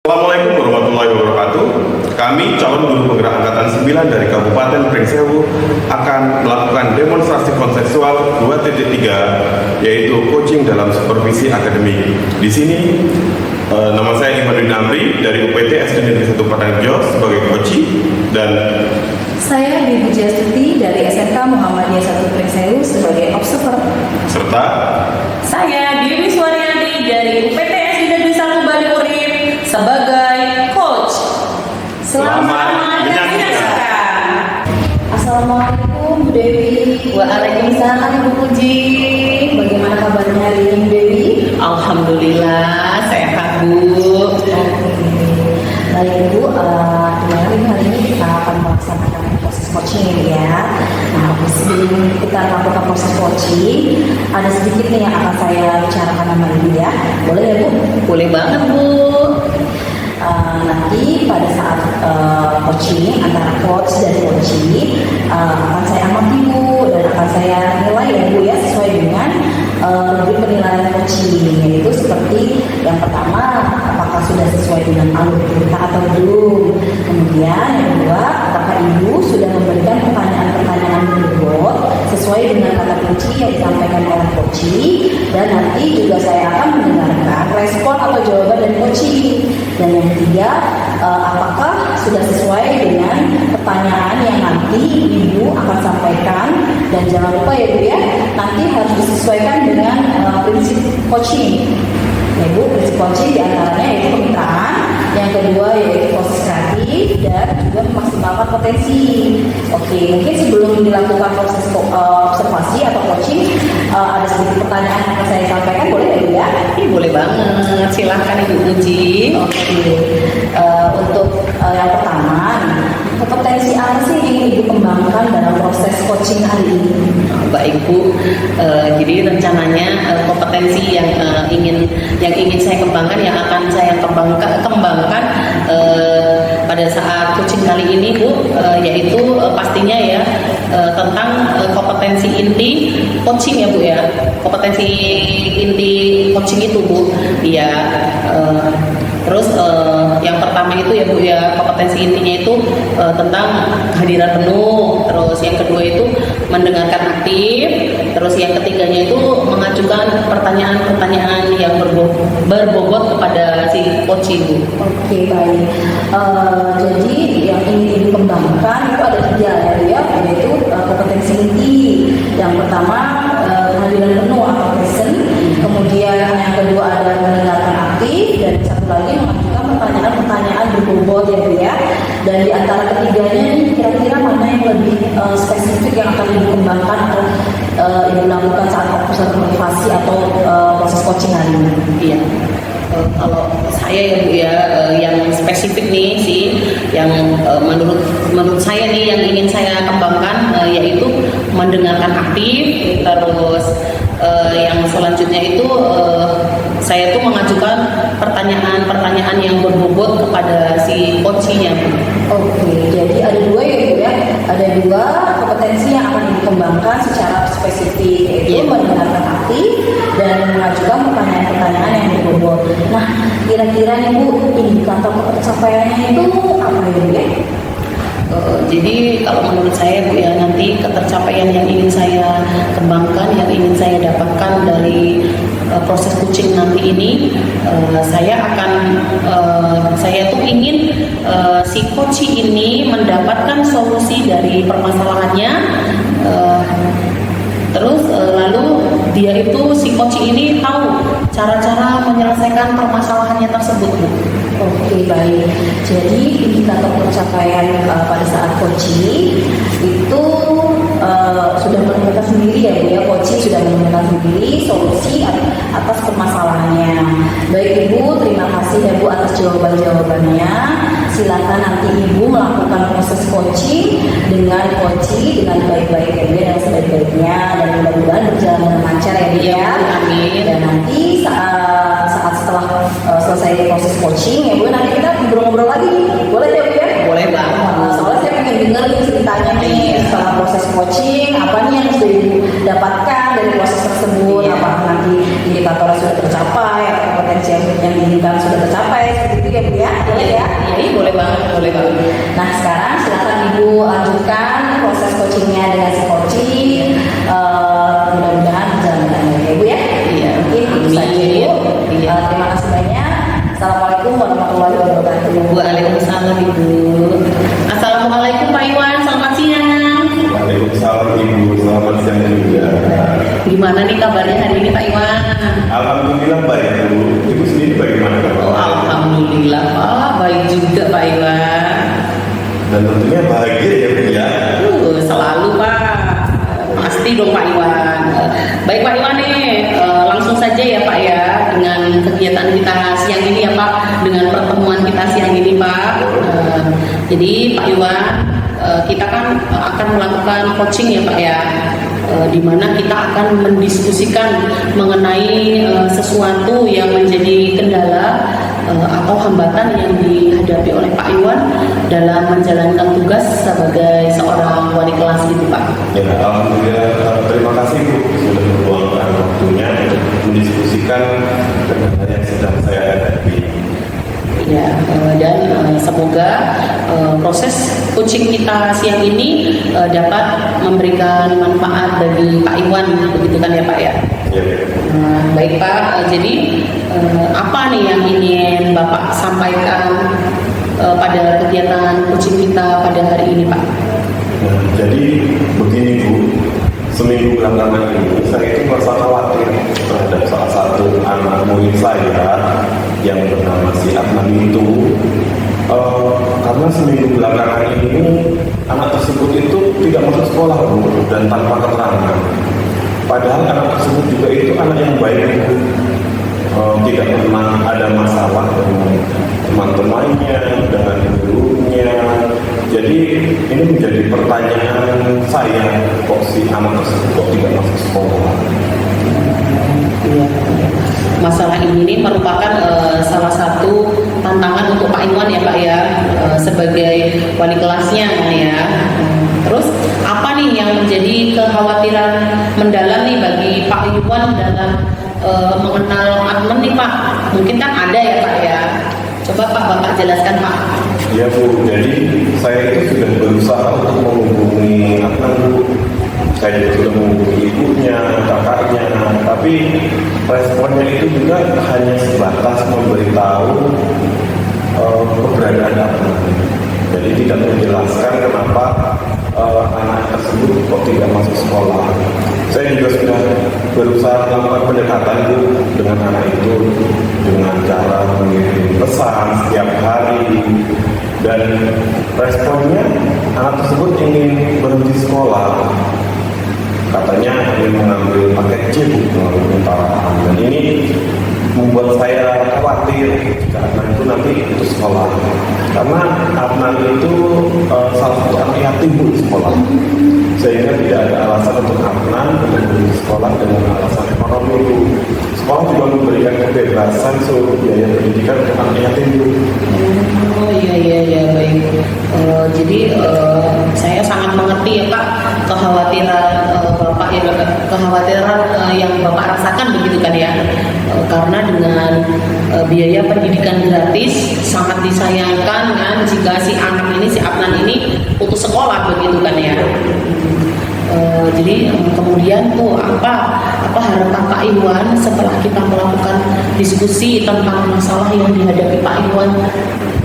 Assalamualaikum warahmatullahi wabarakatuh. Kami calon guru penggerak angkatan 9 dari Kabupaten Pringsewu akan melakukan demonstrasi kontekstual 2.3 yaitu coaching dalam supervisi akademik. Di sini nama saya Imanuddin Amri dari UPT SD Negeri 1 Padangrejo sebagai coach dan saya Dewi Pujiastuti dari SMK Muhammadiyah 1 Pringsewu sebagai observer. serta Saya Dewi Suaryani dari UPT SD Negeri 1 Bali Urip sebagai coach. Selamat menyaksikan. Assalamualaikum Bu Dewi. Waalaikumsalam Bu Puji. Bagaimana kabarnya hari ini Bu Dewi? Alhamdulillah sehat Bu. Baik Bu, kemarin hari ini kita akan melaksanakan proses coaching ya. Nah, sebelum kita melakukan proses coaching, ada sedikit nih yang akan saya bicarakan sama Ibu ya. Boleh ya Bu? Boleh banget Bu. Nanti pada saat coaching antara coach dan coachee akan saya amati Bu dan akan saya nilai ya Bu ya sesuai dengan rubrik penilaian coaching, yaitu seperti yang pertama apakah sudah sesuai dengan alur kita atau belum, kemudian yang kedua apakah Ibu sudah memberikan pertanyaan-pertanyaan berbobot sesuai dengan kata kunci yang disampaikan oleh coachee, dan nanti juga saya akan mendengarkan respon atau jawaban dari coachee. Dan yang ketiga, apakah sudah sesuai dengan pertanyaan yang nanti Ibu akan sampaikan, dan jangan lupa ya Bu ya, nanti harus disesuaikan dengan prinsip coaching. Ya Bu, prinsip coaching diantaranya yaitu kemitraan, yang kedua yaitu proses kreatif, dan juga memaksimalkan potensi. Oke, mungkin sebelum dilakukan proses observasi atau coaching, ada sedikit pertanyaan yang akan saya sampaikan, boleh ya Bu ya? Boleh banget, silahkan Ibu Puji. Oke, untuk yang pertama, kompetensi apa sih yang ingin Ibu kembangkan dalam proses coaching hari ini? Baik Bu, jadi rencananya kompetensi yang ingin saya kembangkan, yang akan saya kembangkan pada saat coaching kali ini Bu, yaitu pastinya ya tentang kompetensi inti coaching ya Bu ya. Kompetensi inti coaching itu Bu, ya. Terus yang pertama itu ya Bu ya, kompetensi intinya itu tentang kehadiran penuh. Terus yang kedua itu mendengarkan aktif. Terus yang ketiganya itu mengajukan pertanyaan-pertanyaan yang berbobot kepada si coach Bu. Oke, baik. Jadi yang ingin dikembangkan itu ada 3 ya Bu ya, yaitu kompetensi inti. Yang pertama kehadiran penuh atau present. Kemudian yang kedua ada mendengarkan aktif, dan satu lagi mengajukan pertanyaan-pertanyaan berbobot ya Bu ya. Dan di antara ketiganya ini kira-kira mana yang lebih spesifik yang akan dikembangkan atau Ibu lakukan saat proses motivasi atau proses coaching hari ini? Iya. Kalau saya ya Bu ya, yang spesifik nih sih, yang menurut saya nih yang ingin saya kembangkan yaitu mendengarkan aktif. Terus yang selanjutnya itu saya tuh mengajukan pertanyaan-pertanyaan yang berbobot kepada si coaching-nya. Oke, jadi ada 2 ya Bu ya, ada 2 kompetensi yang akan dikembangkan secara spesifik, yaitu mendengarkan aktif dan mengajukan pertanyaan-pertanyaan yang berbobot. Nah, kira-kira nih Bu, indikator pencapaiannya itu apa ya Bu ya? Jadi kalau menurut saya Bu ya, nanti ketercapaian yang ingin saya kembangkan, yang ingin saya dapatkan dari proses coaching nanti ini, saya tuh ingin si coach ini mendapatkan solusi dari permasalahannya. Terus lalu dia itu si coach ini tahu cara-cara menyelesaikan permasalahannya tersebut Bu. Oke, baik. Jadi indikator pencapaian pada saat coaching itu sudah menemukan sendiri ya Bu ya, coaching sudah menemukan sendiri solusi atas permasalahannya. Baik Ibu, terima kasih ya Bu atas jawaban-jawabannya. Silakan nanti Ibu melakukan proses coaching dengan baik-baik ya Bu ya, dengan sebaik-baiknya, dan mudah-mudahan berjalan dengan lancar ya Bu ya. Amin. Dan nanti saat setelah selesai proses coaching ya Bu, nanti kita ngobrol-ngobrol lagi nih. Boleh ya Bu ya? Boleh banget. Soalnya saya pengen dengar nih ceritanya nih setelah proses coaching, apa nih yang sudah Ibu dapatkan dari proses tersebut, apakah nanti indikatornya sudah tercapai atau kompetensi yang diinginkan sudah tercapai seperti itu ya Bu ya, boleh ya? Iya, boleh banget, boleh banget. Nah sekarang silakan Ibu lanjutkan proses coachingnya dengan si coaching. Mudah-mudahan berjalan dengan baik ya Bu ya. Iya. Mungkin itu saja Bu. Iya. Terima kasih banyak. Assalamualaikum warahmatullahi wabarakatuh. Waalaikumsalam Ibu. Assalamualaikum Pak Iwan, selamat siang. Waalaikumsalam Ibu, selamat siang juga. Gimana nih kabarnya hari ini Pak Iwan? Alhamdulillah baik Bu. Ibu sendiri bagaimana Oh, kabarnya? alhamdulillah Pak, baik juga Pak Iwan. Dan tentunya bahagia ya Bu ya. Selalu Pak. Pasti dong Pak Iwan. Baik Pak Iwan nih, langsung saja ya Pak ya dengan kegiatan kita siang ini ya Pak, dengan pertemuan kita siang ini Pak. Jadi Pak Iwan, kita kan akan melakukan coaching ya Pak ya, di mana kita akan mendiskusikan mengenai sesuatu yang menjadi kendala atau hambatan yang dihadapi oleh Pak Iwan dalam menjalankan tugas sebagai seorang wali kelas gitu Pak. Ya, alhamdulillah terima kasih Bu sudah meluangkan waktunya untuk mendiskusikan dengan yang sedang saya hadapi. Ya, dan semoga proses coaching kita siang ini dapat memberikan manfaat bagi Pak Iwan, begitu kan ya Pak ya? Ya. Baik Pak, jadi apa nih yang ingin Bapak sampaikan pada kegiatan coaching kita pada hari ini Pak? Nah, jadi begini Bu, seminggu belakangan ini saya itu merasa khawatir terhadap salah satu anak murid saya yang bernama si Adnan itu, karena seminggu belakangan ini anak tersebut itu tidak masuk sekolah Bu, dan tanpa keterangan. Padahal anak tersebut juga itu anak yang baik Bu. Tidak pernah ada masalah dengan teman-temannya, dengan gurunya. Jadi ini menjadi pertanyaan saya, kok si anak tersebut kok tidak masuk sekolah? Ya. Masalah ini merupakan salah satu tantangan untuk Pak Iwan ya Pak ya, sebagai wali kelasnya ya. Terus apa nih yang menjadi kekhawatiran mendalam nih bagi Pak Iwan dalam mengenal Adnan nih Pak? Mungkin kan ada ya Pak ya. Coba Pak Bapak jelaskan Pak. Ya Bu, jadi saya itu sudah berusaha untuk menghubungi Adnan Bu. Saya juga sudah menghubungi ibunya, kakaknya, tapi responnya itu juga hanya sebatas memberitahu keberadaan Adnan. Jadi tidak menjelaskan kenapa anak tersebut kok tidak masuk sekolah. Saya juga sudah berusaha melakukan pendekatan Bu dengan anak itu dengan cara mengirim pesan setiap hari, dan responnya anak tersebut ingin berhenti sekolah. Katanya ingin mengambil paket C Bu, mengambil keutaraan, dan ini membuat saya khawatir jika Adnan itu nanti putus sekolah, karena Adnan itu salah satu anak yatim Bu di sekolah, sehingga tidak ada alasan untuk Adnan untuk berhenti sekolah dengan alasan ekonomi Bu. Sekolah juga memberikan kebebasan seluruh biaya pendidikan untuk anak yatim Bu. Oh iya baik. Jadi saya sangat mengerti ya Pak kekhawatiran Bapak ya, kekhawatiran yang Bapak rasakan begitu kan ya. Karena dengan biaya pendidikan gratis sangat disayangkan kan jika si anak ini, si Adnan ini putus sekolah begitu kan ya. Jadi kemudian tuh apa harapan Pak Iwan setelah kita melakukan diskusi tentang masalah yang dihadapi Pak Iwan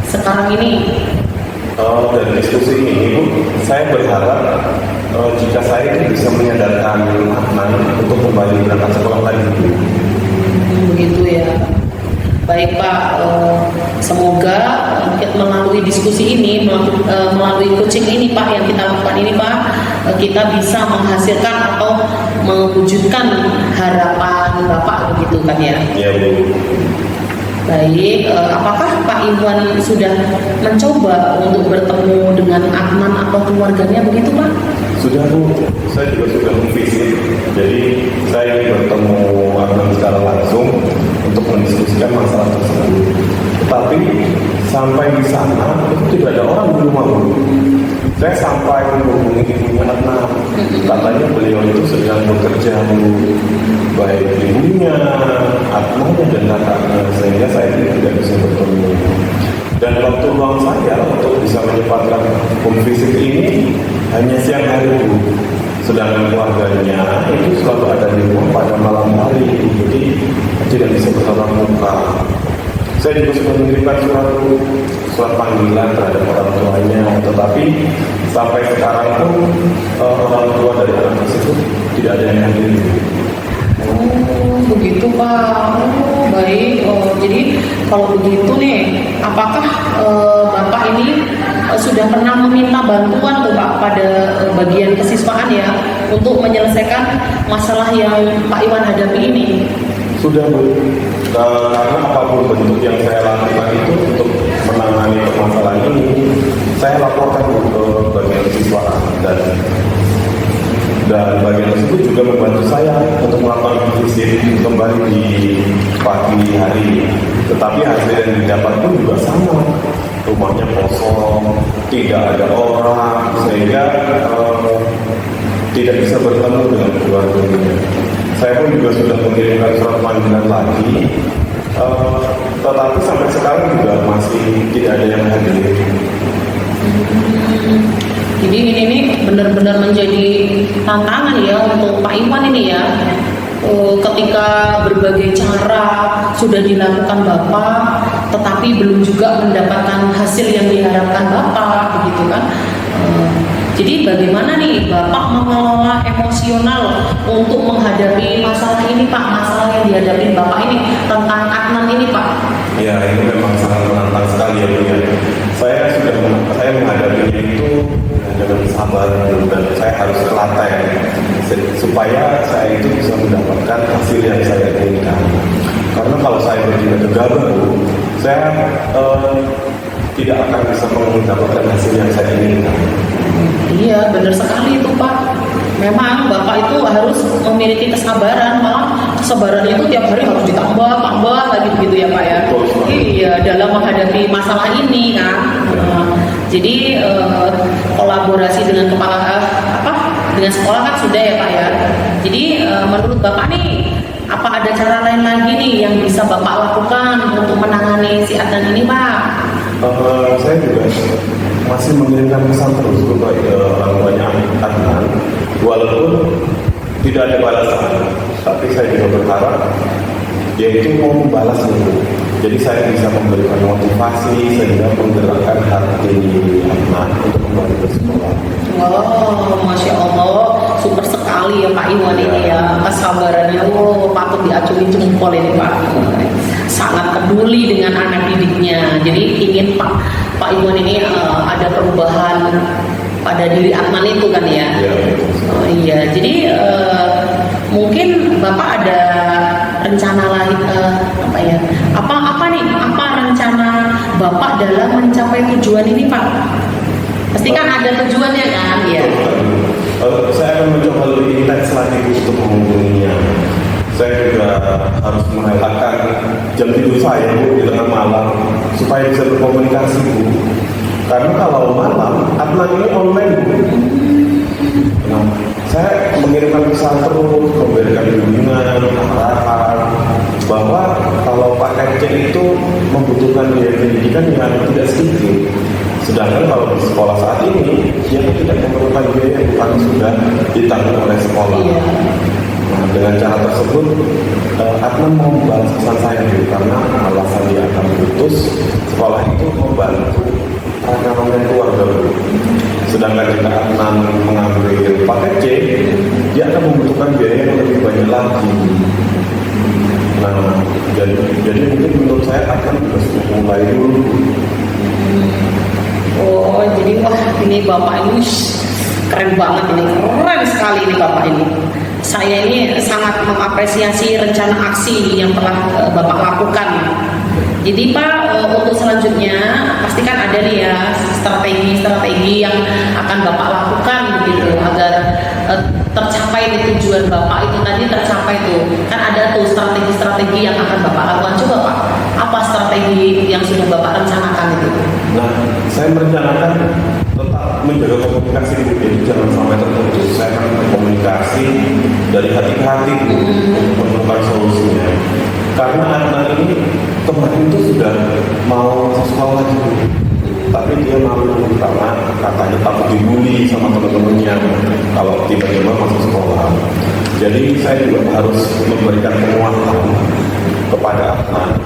sekarang ini? Dari diskusi ini Bu, saya berharap jika saya itu bisa menyadarkan Adnan untuk kembali berangkat sekolah lagi Bu. Begitu ya. Baik Pak, semoga melalui diskusi ini, melalui coaching ini Pak yang kita lakukan ini Pak, kita bisa menghasilkan atau mewujudkan harapan Bapak begitu kan ya? Iya Bu. Baik, apakah Pak Iwan sudah mencoba untuk bertemu dengan Adnan atau keluarganya begitu Pak? Sudah Bu, saya juga sudah memvisit. Jadi saya bertemu Adnan secara langsung untuk mendiskusikan masalah tersebut. Tetapi sampai di sana itu tidak ada orang di rumah Bu. Saya sampai menghubungi ibunya Adnan. Katanya beliau itu sedang bekerja, baik ibunya, Adnannya dan kakaknya, sehingga saya tidak bisa bertemu. Dan waktu luang saya untuk bisa menyempatkan home visit ini hanya siang hari Bu. Sedangkan keluarganya itu selalu ada di rumah pada malam hari, jadi tidak bisa bertatap muka. Saya juga sudah mengirimkan surat panggilan terhadap orang tuanya, tetapi sampai sekarang pun orang tua dari anak tersebut tidak ada yang hadir. Oh, begitu Pak. Oh, baik. Jadi kalau begitu nih, apakah Bapak ini sudah pernah meminta bantuan tuh Pak pada bagian kesiswaan ya untuk menyelesaikan masalah yang Pak Iwan hadapi ini? Sudah Bu, karena apapun bentuk yang saya lakukan itu untuk menangani permasalahan ini, saya laporkan ke bagian kesiswaan dan bagian tersebut juga membantu saya untuk melakukan visit kembali di pagi hari. Tetapi hasil yang didapat pun juga sama, rumahnya kosong, tidak ada orang, sehingga tidak bisa bertemu dengan keluarganya. Saya pun juga sudah mengirimkan surat panggilan lagi, tetapi sampai sekarang juga masih tidak ada yang hadir. Jadi ini benar-benar menjadi tantangan ya untuk Pak Iwan ini ya. Ketika berbagai cara sudah dilakukan Bapak, tetapi belum juga mendapatkan hasil yang diharapkan Bapak, begitu kan? Jadi bagaimana nih Bapak mengelola emosional untuk menghadapi masalah ini Pak, masalah yang dihadapi Bapak ini tentang Adnan ini Pak? Ya, ini memang sangat menantang sekali ya Bu ya. Saya menghadapinya itu dengan sabar dan saya harus telaten supaya saya itu bisa mendapatkan hasil yang saya inginkan. Karena kalau saya bertindak gegabah Bu, saya tidak akan bisa mendapatkan hasil yang saya inginkan. Iya, benar sekali itu Pak. Memang Bapak itu harus memiliki kesabaran, malah kesabaran itu tiap hari harus tambah lagi begitu ya Pak ya. Iya, dalam menghadapi masalah ini kan. Jadi kolaborasi dengan dengan sekolah kan sudah ya Pak ya. Jadi menurut Bapak nih, apa ada cara lain lagi nih yang bisa Bapak lakukan untuk menangani si Adnan ini Pak? Saya juga masih mengirimkan pesan terus kepada orang tuanya Adnan, walaupun tidak ada balasan, tapi saya juga berharap dia itu mau membalas itu. Jadi saya bisa memberikan motivasi sehingga menggerakkan hati Adnan untuk kembali ke sekolah. Wow, Masya Allah, super sekali ya Pak Iwan ini ya, kesabarannya, patut diacungi jempol ini Pak. Sangat peduli dengan anak didiknya. Jadi ingin Pak Iwan ini ada perubahan pada diri Adnan itu kan ya. Iya, jadi mungkin Bapak ada rencana lain apa rencana Bapak dalam mencapai tujuan ini Pak? Pasti kan ada tujuannya kan ya. Saya akan mencoba lebih intens lagi untuk menghubunginya. Saya juga harus merelakan jam tidur saya Bu di tengah malam supaya bisa berkomunikasi Bu. Karena kalau malam Adnan ini online Bu. Nah, saya mengirimkan pesan terus, memberikan bimbingan, arahan bahwa kalau Pak Kecil itu membutuhkan biaya pendidikan yang tidak sedikit. Sedangkan kalau di sekolah saat ini dia tidak memerlukan biaya yang bukan sudah ditanggung oleh sekolah. Nah, dengan cara tersebut Adnan mau membalas pesan saya dulu, karena alasan dia akan putus sekolah itu membantu perekonomian keluarga dulu. Sedangkan jika Adnan mengambil paket C, dia akan membutuhkan biaya yang lebih banyak lagi. Nah, jadi mungkin menurut saya akan harus mulai dulu. Oh, jadi wah ini Bapak ini keren banget ini, keren sekali ini Bapak ini. Saya ini sangat mengapresiasi rencana aksi yang telah Bapak lakukan. Jadi Pak, untuk selanjutnya pastikan ada nih ya strategi-strategi yang akan Bapak lakukan begitu agar tercapai tujuan Bapak itu tadi tercapai tuh. Kan ada tuh strategi-strategi yang akan Bapak lakukan. Coba Pak, apa strategi yang sudah Bapak rencanakan itu? Nah, saya merencanakan tetap menjaga komunikasi Bu, jadi jangan sampai terputus. Saya akan berkomunikasi dari hati ke hati Bu, untuk menemukan solusinya. Karena anak ini kemarin itu sudah mau masuk sekolah lagi Bu, tapi dia malu karena katanya takut dibully sama teman-temannya kalau tiba-tiba masuk sekolah. Jadi saya juga harus memberikan penguatan kepada anak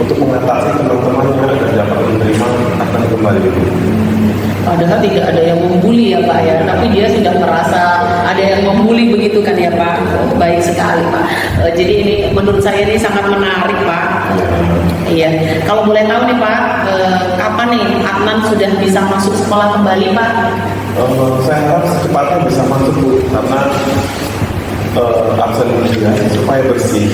untuk mengatasi teman-temannya dan dapat menerima akan kembali. Padahal tidak ada yang membuli ya Pak ya, tapi dia sudah merasa ada yang membuli begitu kan ya Pak. Oh, baik sekali Pak. Jadi ini menurut saya ini sangat menarik Pak. Iya. Kalau boleh tahu nih Pak, kapan nih Adnan sudah bisa masuk sekolah kembali Pak? Saya harap secepatnya bisa masuk Bu, karena absen dia supaya bersih,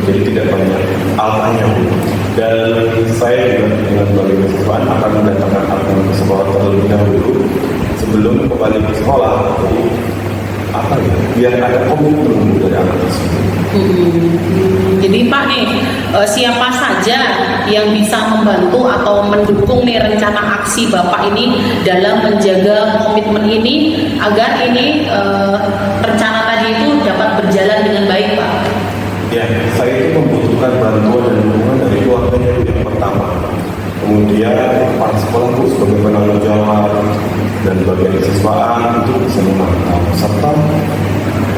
jadi tidak banyak alanya Bu. Dan saya juga dengan berbagai kesempatan akan mendatangkan absen ke sekolah terlebih dahulu sebelum kembali ke sekolah. Jadi apa ya? Biar ada komitmen dari anak tersebut. Jadi Pak nih, siapa saja yang bisa membantu atau mendukung nih rencana aksi Bapak ini dalam menjaga komitmen ini agar ini rencana tadi itu dapat berjalan dengan baik Pak? Ya, saya itu membutuhkan bantuan dan dukungan dari keluarganya yang pertama. Kemudian kepala sekolah itu sebagai penanggung jawab dan bagian kesiswaan itu bisa memantau, serta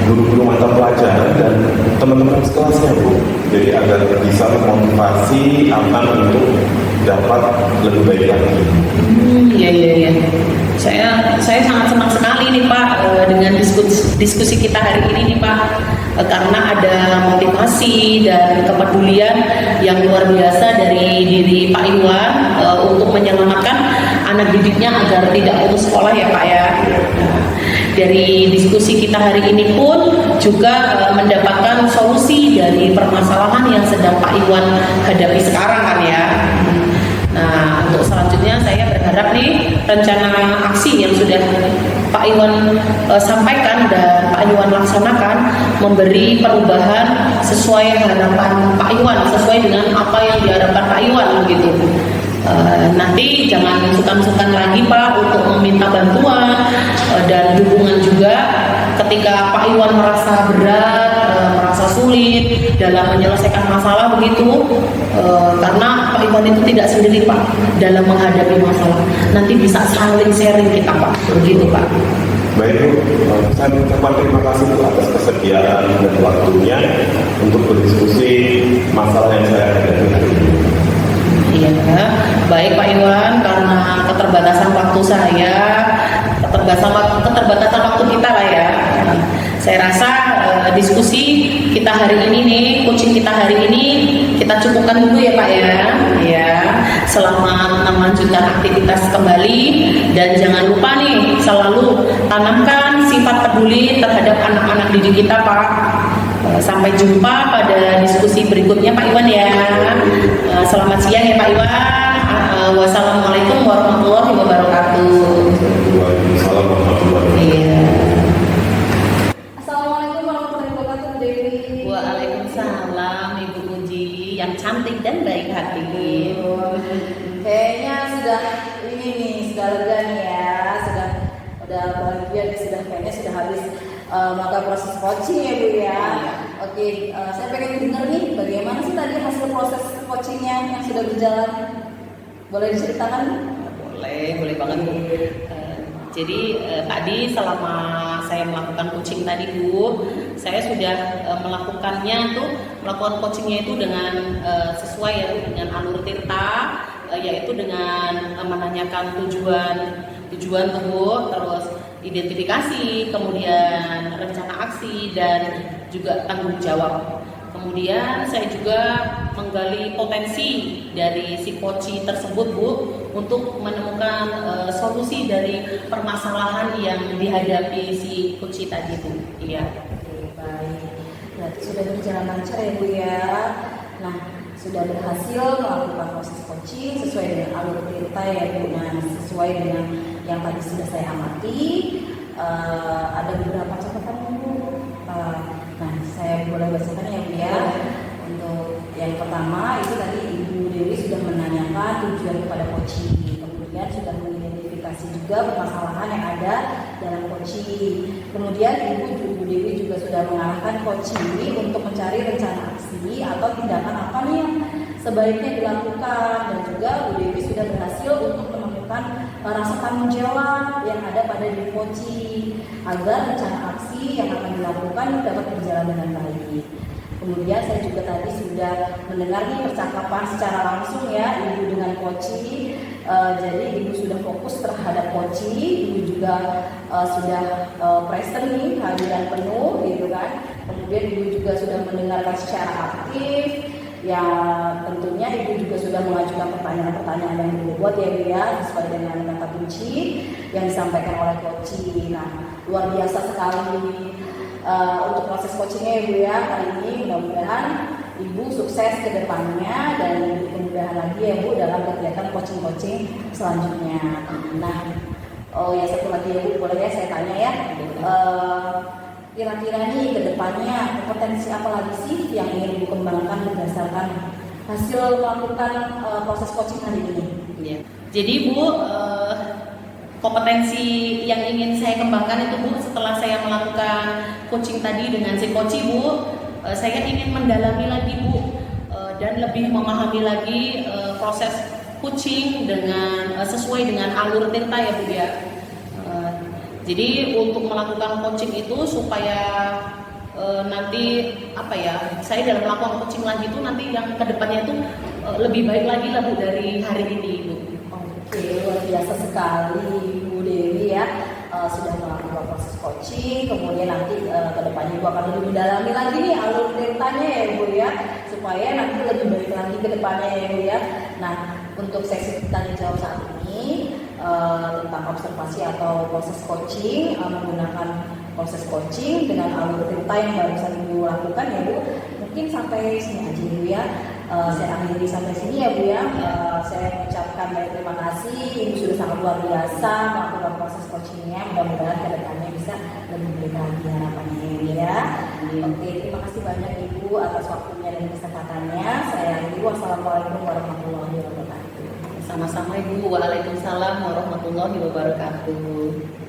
guru-guru mata pelajaran dan teman-teman sekelasnya Bu. Jadi agar bisa memotivasi anak untuk dapat lebih baik lagi. Iya. Saya sangat senang sekali nih Pak dengan diskusi kita hari ini nih Pak, karena ada motivasi dan kepedulian yang luar biasa dari diri Pak Iwan untuk menyelamatkan anak didiknya agar tidak putus sekolah ya Pak ya. Dari diskusi kita hari ini pun juga mendapatkan solusi dari permasalahan yang sedang Pak Iwan hadapi sekarang kan ya. Nah, untuk selanjutnya saya berharap nih rencana aksi yang sudah Pak Iwan sampaikan dan Pak Iwan laksanakan memberi perubahan sesuai harapan Pak Iwan, sesuai dengan apa yang diharapkan Pak Iwan begitu. Nanti jangan sungkan-sungkan lagi Pak untuk meminta bantuan dan dukungan juga ketika Pak Iwan merasa berat, merasa sulit dalam menyelesaikan masalah begitu, karena Pak Iwan itu tidak sendiri Pak dalam menghadapi masalah. Nanti bisa saling sharing kita Pak, begitu Pak. Baik Bu, saya mengucapkan terima kasih Bu atas kesediaan dan waktunya untuk berdiskusi masalah yang saya hadapi hari ini. Iya, baik Pak Iwan, karena keterbatasan waktu saya, keterbatasan waktu kita lah ya. Saya rasa diskusi kita hari ini nih, coaching kita hari ini kita cukupkan dulu ya Pak ya. Ya, selamat melanjutkan aktivitas kembali dan jangan lupa nih selalu tanamkan sifat peduli terhadap anak-anak didik kita Pak. Sampai jumpa pada diskusi berikutnya Pak Iwan ya. Selamat siang ya Pak Iwan. Wassalamualaikum warahmatullahi wabarakatuh. Waalaikumsalam warahmatullahi wabarakatuh. Iya. Assalamualaikum warahmatullahi wabarakatuh Dewi. Waalaikumsalam Ibu Puji yang cantik dan baik hati. Kayaknya sudah ini nih, sudah lega nih ya, udah bahagia nih, kayaknya sudah habis maka proses coaching ya Bu ya. Oke, saya pengen dengar nih bagaimana sih tadi hasil proses coachingnya yang sudah berjalan. Boleh diceritakan? Boleh banget Bu. Jadi tadi selama saya melakukan coaching tadi Bu, saya sudah melakukan coachingnya itu dengan sesuai ya dengan alur tirta, yaitu dengan menanyakan tujuan Bu, terus identifikasi, kemudian rencana aksi dan juga tanggung jawab. Kemudian saya juga menggali potensi dari si coach tersebut Bu untuk menemukan solusi dari permasalahan yang dihadapi si coach tadi Bu. Iya. Oke, baik. Berarti sudah berjalan lancar ya Bu ya. Nah, sudah berhasil melakukan proses coaching sesuai dengan alur tirta ya Bu. Nah, sesuai dengan yang tadi sudah saya amati, ada beberapa catatan Bu. Nah, saya boleh bacakan ya Bu ya. Untuk yang pertama itu tadi Ibu Dewi sudah menanyakan tujuan kepada coaching, kemudian sudah mengidentifikasi juga juga permasalahan yang ada dalam coaching. Kemudian Ibu Dewi juga sudah mengarahkan coaching untuk mencari rencana aksi atau tindakan apa nih yang sebaiknya dilakukan, dan juga Bu Dewi sudah berhasil untuk menemukan rasa tanggung jawab yang ada pada diri coaching agar rencana aksi yang akan dilakukan dapat berjalan dengan baik. Kemudian saya juga tadi sudah mendengar nih percakapan secara langsung ya Ibu dengan coaching. Jadi Ibu sudah fokus terhadap coaching, Ibu juga sudah present nih kehadiran penuh gitu kan. Kemudian Ibu juga sudah mendengarkan secara aktif. Ya tentunya Ibu juga sudah mengajukan pertanyaan-pertanyaan yang berbobot ya Bu ya, sesuai dengan kata kunci yang disampaikan oleh coaching. Nah luar biasa sekali untuk proses coachingnya Ibu ya kali ini. Mudah-mudahan Ibu sukses ke depannya dan lebih kemudahan lagi ya Bu dalam kegiatan coaching-coaching selanjutnya. Nah, ya satu lagi ya Bu, boleh ya saya tanya ya. Kira-kira nih ke depannya potensi apa lagi sih yang ingin Ibu kembangkan berdasarkan hasil melakukan proses coaching hari ini? Ya. Jadi Bu, kompetensi yang ingin saya kembangkan itu Bu, setelah saya melakukan coaching tadi dengan si coach Bu, saya ingin mendalami lagi Bu, dan lebih memahami lagi proses coaching dengan sesuai dengan alur tirta ya Bu ya. Jadi untuk melakukan coaching itu supaya nanti apa ya, saya dalam melakukan coaching lagi itu nanti yang kedepannya itu lebih baik lagi lah Bu dari hari ini Bu. Oke, luar biasa sekali Bu Dewi ya, sudah melakukan proses coaching, kemudian nanti ke depannya Ibu akan lebih mendalami lagi nih alur ceritanya ya Bu ya, supaya nanti lebih baik lagi ke depannya ya Bu ya. Nah, untuk sesi tanya jawab saat ini tentang observasi atau proses coaching, menggunakan proses coaching dengan alur cerita yang barusan Ibu lakukan ya Bu, mungkin sampai sini aja Bu ya. Saya akhiri sampai sini ya Bu ya. Saya ucapkan banyak terima kasih, Ibu sudah sangat luar biasa melakukan proses coachingnya. Mudah-mudahan ke depannya bisa lebih baik lagi harapannya ya Bu ya. Oke, terima kasih banyak Ibu atas waktunya dan kesempatannya. Saya akhiri, wassalamualaikum warahmatullahi wabarakatuh. Sama-sama Ibu, waalaikumsalam warahmatullahi wabarakatuh.